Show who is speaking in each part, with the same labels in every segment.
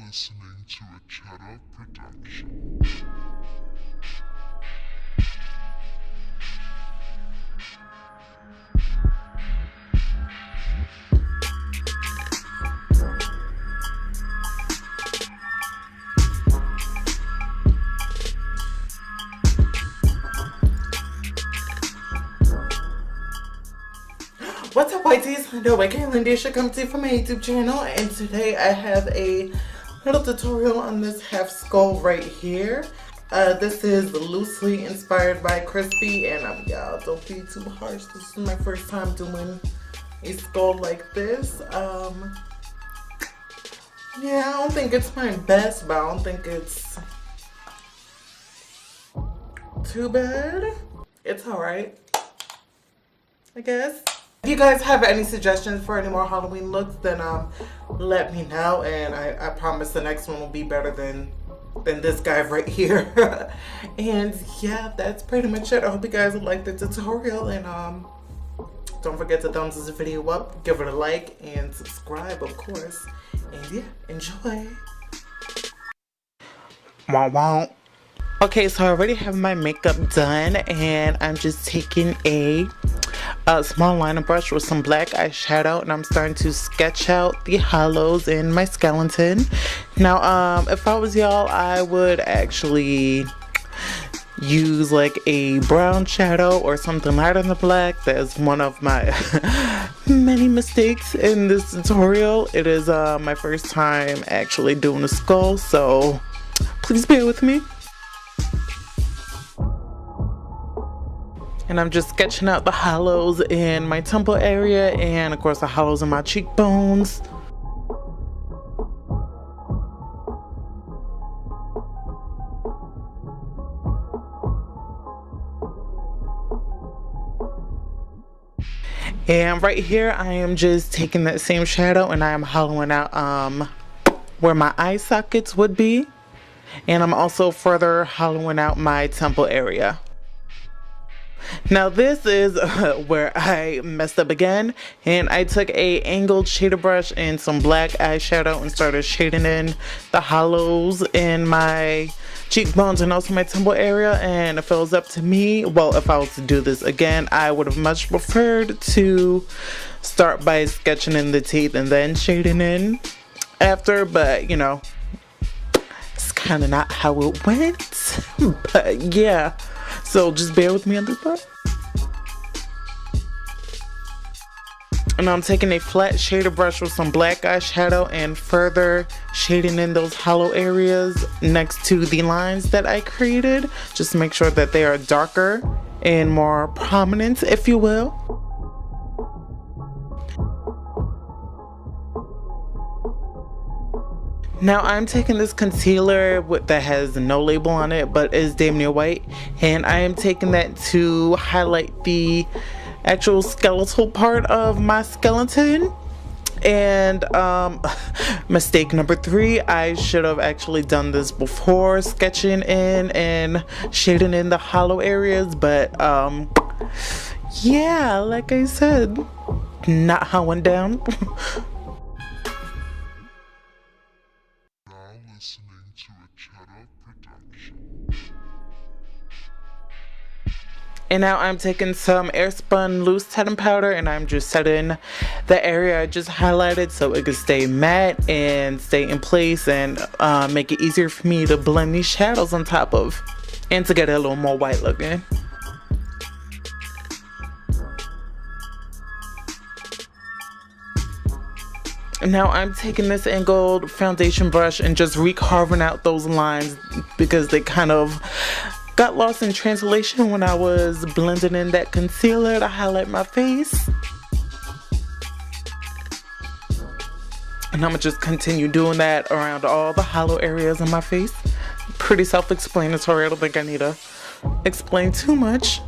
Speaker 1: listening to a Cheta production.
Speaker 2: What's up, whiteies? Lando, aka Landisha, coming to you from my YouTube channel, and today I have a little tutorial on this half skull right here. This is loosely inspired by Chrisspy, and y'all, don't be too harsh. This is my first time doing a skull like this. Yeah, I don't think it's my best, but I don't think it's too bad. It's alright, I guess. If you guys have any suggestions for any more Halloween looks, then let me know, and I promise the next one will be better than this guy right here. And yeah, that's pretty much it. I hope you guys like the tutorial, and don't forget to thumbs this video up, give it a like, and subscribe, of course. And yeah, enjoy. Wow, wow. Okay, so I already have my makeup done, and I'm just taking a small liner brush with some black eyeshadow, and I'm starting to sketch out the hollows in my skeleton. Now, if I was y'all, I would actually use like a brown shadow or something lighter than the black. That's one of my many mistakes in this tutorial. It is my first time actually doing a skull, so please bear with me. And I'm just sketching out the hollows in my temple area, and of course the hollows in my cheekbones. And right here I am just taking that same shadow and I am hollowing out where my eye sockets would be. And I'm also further hollowing out my temple area. Now this is where I messed up again, and I took a angled shader brush and some black eyeshadow and started shading in the hollows in my cheekbones and also my temple area. And if it was up to me, well, if I was to do this again, I would have much preferred to start by sketching in the teeth and then shading in after, but you know, it's kind of not how it went. But yeah, so just bear with me on this part. And now I'm taking a flat shader brush with some black eyeshadow and further shading in those hollow areas next to the lines that I created, just to make sure that they are darker and more prominent, if you will. Now I'm taking this concealer that has no label on it but is damn near white, and I am taking that to highlight the actual skeletal part of my skeleton. And mistake number 3, I should have actually done this before sketching in and shading in the hollow areas, but yeah, like I said, not how it went down.
Speaker 1: Listening to a Cheta production.
Speaker 2: And now I'm taking some airspun loose setting powder, and I'm just setting the area I just highlighted so it can stay matte and stay in place, and make it easier for me to blend these shadows on top of, and to get it a little more white looking. Now I'm taking this angled foundation brush and just recarving out those lines because they kind of got lost in translation when I was blending in that concealer to highlight my face. And I'm gonna just continue doing that around all the hollow areas of my face. Pretty self-explanatory. I don't think I need to explain too much.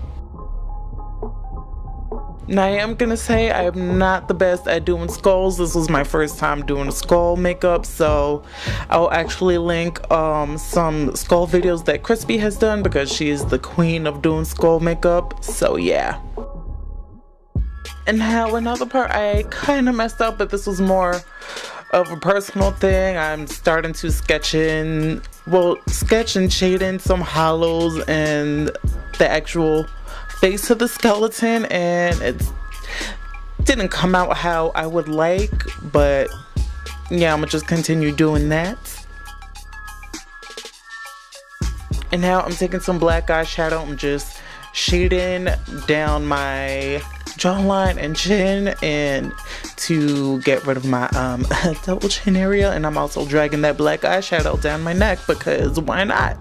Speaker 2: Now I am gonna say I am not the best at doing skulls. This was my first time doing a skull makeup, so I'll actually link some skull videos that Chrisspy has done because she is the queen of doing skull makeup, so yeah. And now another part I kind of messed up, but this was more of a personal thing. I'm starting to sketch and shade in some hollows and the actual face of the skeleton, and it didn't come out how I would like, but yeah, I'm gonna just continue doing that. And now I'm taking some black eyeshadow. I'm just shading down my jawline and chin and to get rid of my double chin area, and I'm also dragging that black eyeshadow down my neck because why not?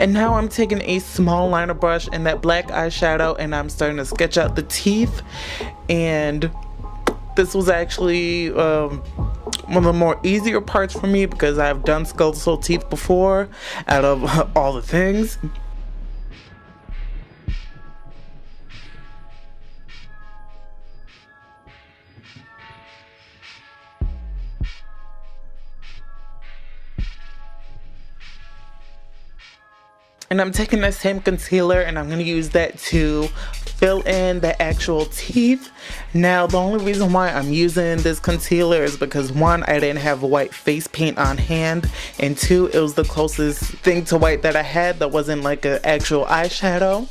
Speaker 2: And now I'm taking a small liner brush and that black eyeshadow, and I'm starting to sketch out the teeth. And this was actually one of the more easier parts for me because I've done skeletal teeth before out of all the things. And I'm taking that same concealer and I'm going to use that to fill in the actual teeth. Now, the only reason why I'm using this concealer is because one, I didn't have white face paint on hand, and two, it was the closest thing to white that I had that wasn't like an actual eyeshadow.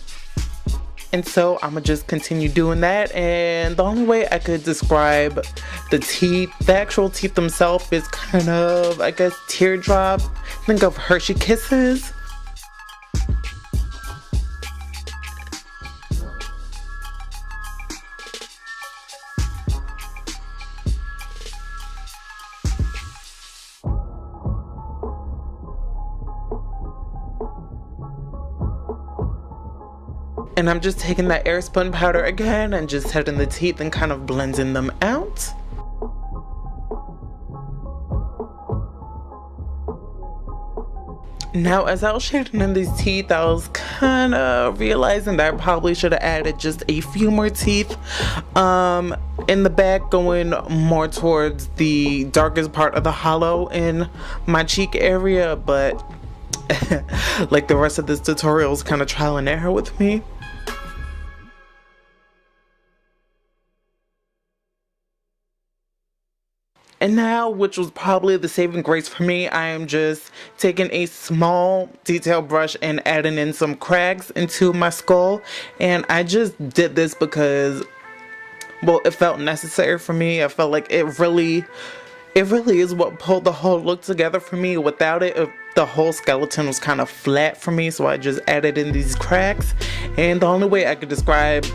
Speaker 2: And so I'm gonna just continue doing that, and the only way I could describe the teeth, the actual teeth themselves, is kind of, I guess, teardrop. Think of Hershey Kisses. And I'm just taking that airspun powder again and just setting the teeth and kind of blending them out. Now, as I was shading in these teeth, I was kind of realizing that I probably should have added just a few more teeth in the back, going more towards the darkest part of the hollow in my cheek area, but like the rest of this tutorial is kind of trial and error with me. And now, which was probably the saving grace for me, I am just taking a small detail brush and adding in some cracks into my skull. And I just did this because, well, it felt necessary for me. I felt like it really is what pulled the whole look together for me. Without it, the whole skeleton was kind of flat for me, so I just added in these cracks. And the only way I could describe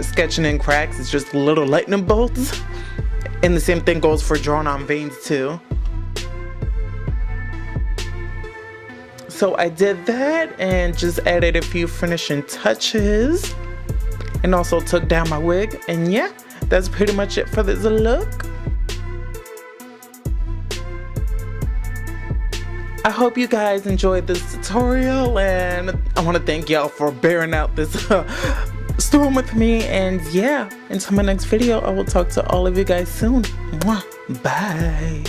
Speaker 2: sketching in cracks is just little lightning bolts. And the same thing goes for drawing on veins too. So I did that and just added a few finishing touches. And also took down my wig. And yeah, that's pretty much it for this look. I hope you guys enjoyed this tutorial, and I want to thank y'all for bearing out this storm with me. And yeah, until my next video, I will talk to all of you guys soon. Mwah. Bye.